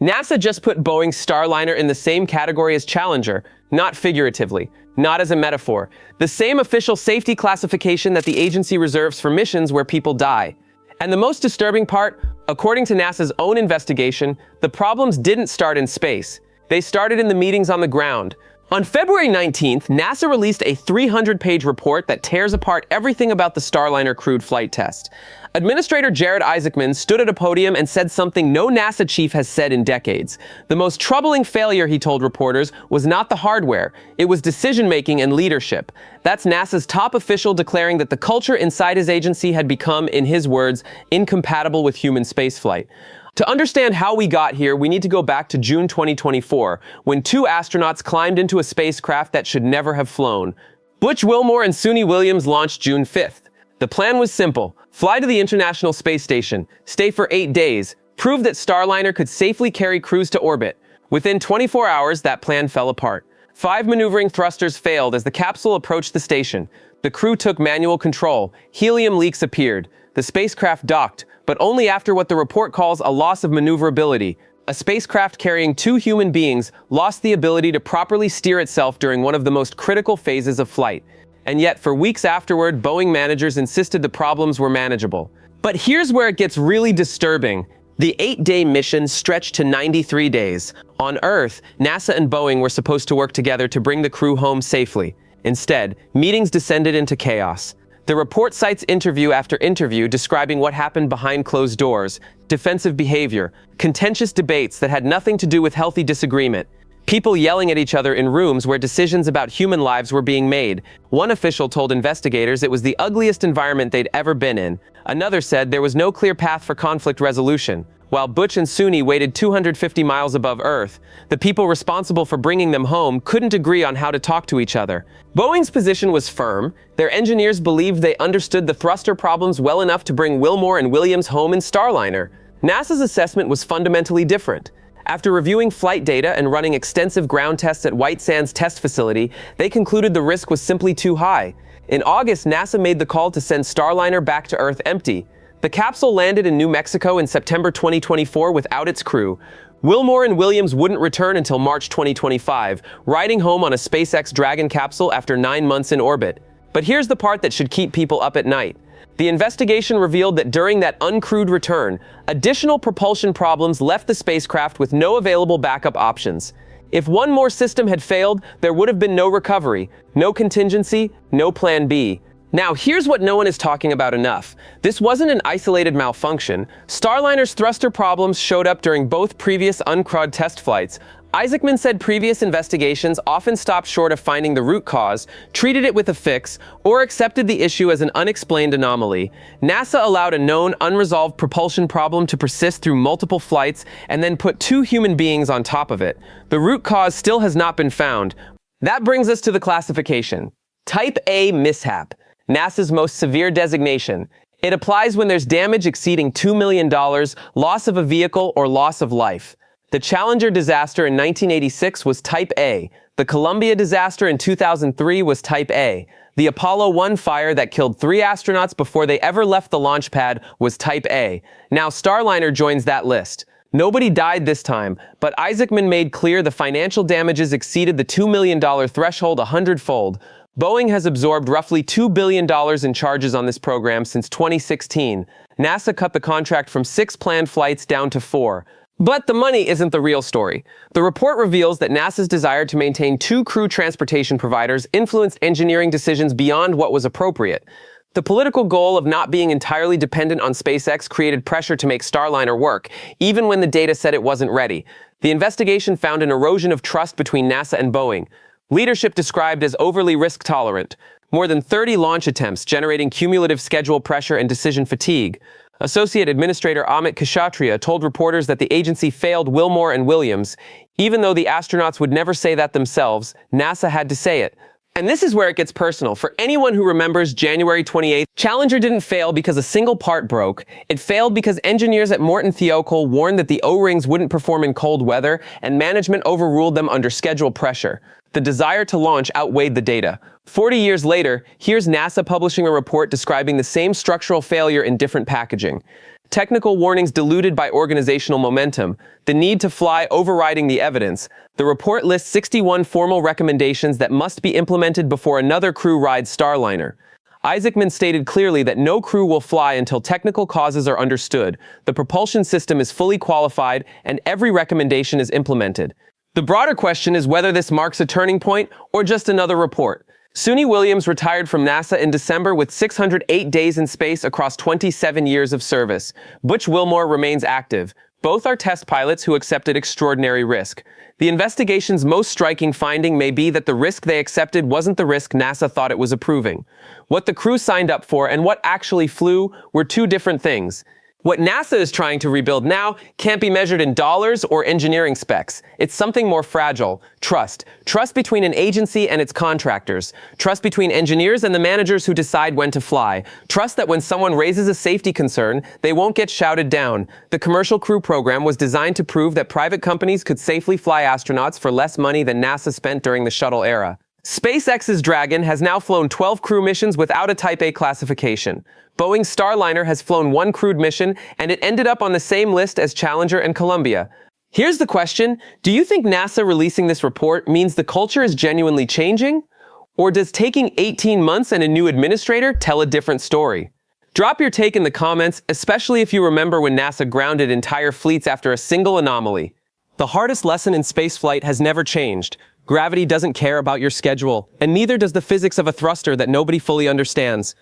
NASA just put Boeing Starliner in the same category as Challenger, not figuratively, not as a metaphor. The same official safety classification that the agency reserves for missions where people die. And the most disturbing part, according to NASA's own investigation, the problems didn't start in space. They started in the meetings on the ground. On February 19th, NASA released a 300-page report that tears apart everything about the Starliner crewed flight test. Administrator Jared Isaacman stood at a podium and said something no NASA chief has said in decades. The most troubling failure, he told reporters, was not the hardware. It was decision-making and leadership. That's NASA's top official declaring that the culture inside his agency had become, in his words, incompatible with human spaceflight. To understand how we got here, we need to go back to June 2024, when two astronauts climbed into a spacecraft that should never have flown. Butch Wilmore and Suni Williams launched June 5th. The plan was simple: fly to the International Space Station, stay for 8 days, prove that Starliner could safely carry crews to orbit. Within 24 hours, that plan fell apart. 5 maneuvering thrusters failed as the capsule approached the station. The crew took manual control. Helium leaks appeared. The spacecraft docked, but only after what the report calls a loss of maneuverability. A spacecraft carrying 2 human beings lost the ability to properly steer itself during one of the most critical phases of flight. And yet, for weeks afterward, Boeing managers insisted the problems were manageable. But here's where it gets really disturbing. The 8-day mission stretched to 93 days. On Earth, NASA and Boeing were supposed to work together to bring the crew home safely. Instead, meetings descended into chaos. The report cites interview after interview describing what happened behind closed doors, defensive behavior, contentious debates that had nothing to do with healthy disagreement, people yelling at each other in rooms where decisions about human lives were being made. One official told investigators it was the ugliest environment they'd ever been in. Another said there was no clear path for conflict resolution. While Butch and Suni waited 250 miles above Earth, the people responsible for bringing them home couldn't agree on how to talk to each other. Boeing's position was firm. Their engineers believed they understood the thruster problems well enough to bring Wilmore and Williams home in Starliner. NASA's assessment was fundamentally different. After reviewing flight data and running extensive ground tests at White Sands Test Facility, they concluded the risk was simply too high. In August, NASA made the call to send Starliner back to Earth empty. The capsule landed in New Mexico in September 2024 without its crew. Wilmore and Williams wouldn't return until March 2025, riding home on a SpaceX Dragon capsule after 9 months in orbit. But here's the part that should keep people up at night. The investigation revealed that during that uncrewed return, additional propulsion problems left the spacecraft with no available backup options. If one more system had failed, there would have been no recovery, no contingency, no plan B. Now, here's what no one is talking about enough. This wasn't an isolated malfunction. Starliner's thruster problems showed up during both previous uncrewed test flights. Isaacman said previous investigations often stopped short of finding the root cause, treated it with a fix, or accepted the issue as an unexplained anomaly. NASA allowed a known, unresolved propulsion problem to persist through multiple flights and then put 2 human beings on top of it. The root cause still has not been found. That brings us to the classification. Type A mishap, NASA's most severe designation. It applies when there's damage exceeding $2 million, loss of a vehicle, or loss of life. The Challenger disaster in 1986 was Type A. The Columbia disaster in 2003 was Type A. The Apollo 1 fire that killed 3 astronauts before they ever left the launch pad was Type A. Now Starliner joins that list. Nobody died this time, but Isaacman made clear the financial damages exceeded the $2 million threshold 100-fold. Boeing has absorbed roughly $2 billion in charges on this program since 2016. NASA cut the contract from 6 planned flights down to 4. But the money isn't the real story. The report reveals that NASA's desire to maintain 2 crew transportation providers influenced engineering decisions beyond what was appropriate. The political goal of not being entirely dependent on SpaceX created pressure to make Starliner work, even when the data said it wasn't ready. The investigation found an erosion of trust between NASA and Boeing. Leadership described as overly risk-tolerant. More than 30 launch attempts generating cumulative schedule pressure and decision fatigue. Associate Administrator Amit Kshatriya told reporters that the agency failed Wilmore and Williams. Even though the astronauts would never say that themselves, NASA had to say it. And this is where it gets personal. For anyone who remembers January 28th, Challenger didn't fail because a single part broke. It failed because engineers at Morton Thiokol warned that the O-rings wouldn't perform in cold weather, and management overruled them under schedule pressure. The desire to launch outweighed the data. 40 years later, here's NASA publishing a report describing the same structural failure in different packaging. technical warnings diluted by organizational momentum, the need to fly overriding the evidence. The report lists 61 formal recommendations that must be implemented before another crew rides Starliner. Isaacman stated clearly that no crew will fly until technical causes are understood, the propulsion system is fully qualified, and every recommendation is implemented. The broader question is whether this marks a turning point or just another report. Suni Williams retired from NASA in December with 608 days in space across 27 years of service. Butch Wilmore remains active. Both are test pilots who accepted extraordinary risk. The investigation's most striking finding may be that the risk they accepted wasn't the risk NASA thought it was approving. What the crew signed up for and what actually flew were two different things. What NASA is trying to rebuild now can't be measured in dollars or engineering specs. It's something more fragile. Trust. Trust between an agency and its contractors. Trust between engineers and the managers who decide when to fly. Trust that when someone raises a safety concern, they won't get shouted down. The Commercial Crew Program was designed to prove that private companies could safely fly astronauts for less money than NASA spent during the shuttle era. SpaceX's Dragon has now flown 12 crew missions without a Type A classification. Boeing Starliner has flown one crewed mission, and it ended up on the same list as Challenger and Columbia. Here's the question: do you think NASA releasing this report means the culture is genuinely changing? Or does taking 18 months and a new administrator tell a different story? Drop your take in the comments, especially if you remember when NASA grounded entire fleets after a single anomaly. The hardest lesson in spaceflight has never changed. Gravity doesn't care about your schedule, and neither does the physics of a thruster that nobody fully understands.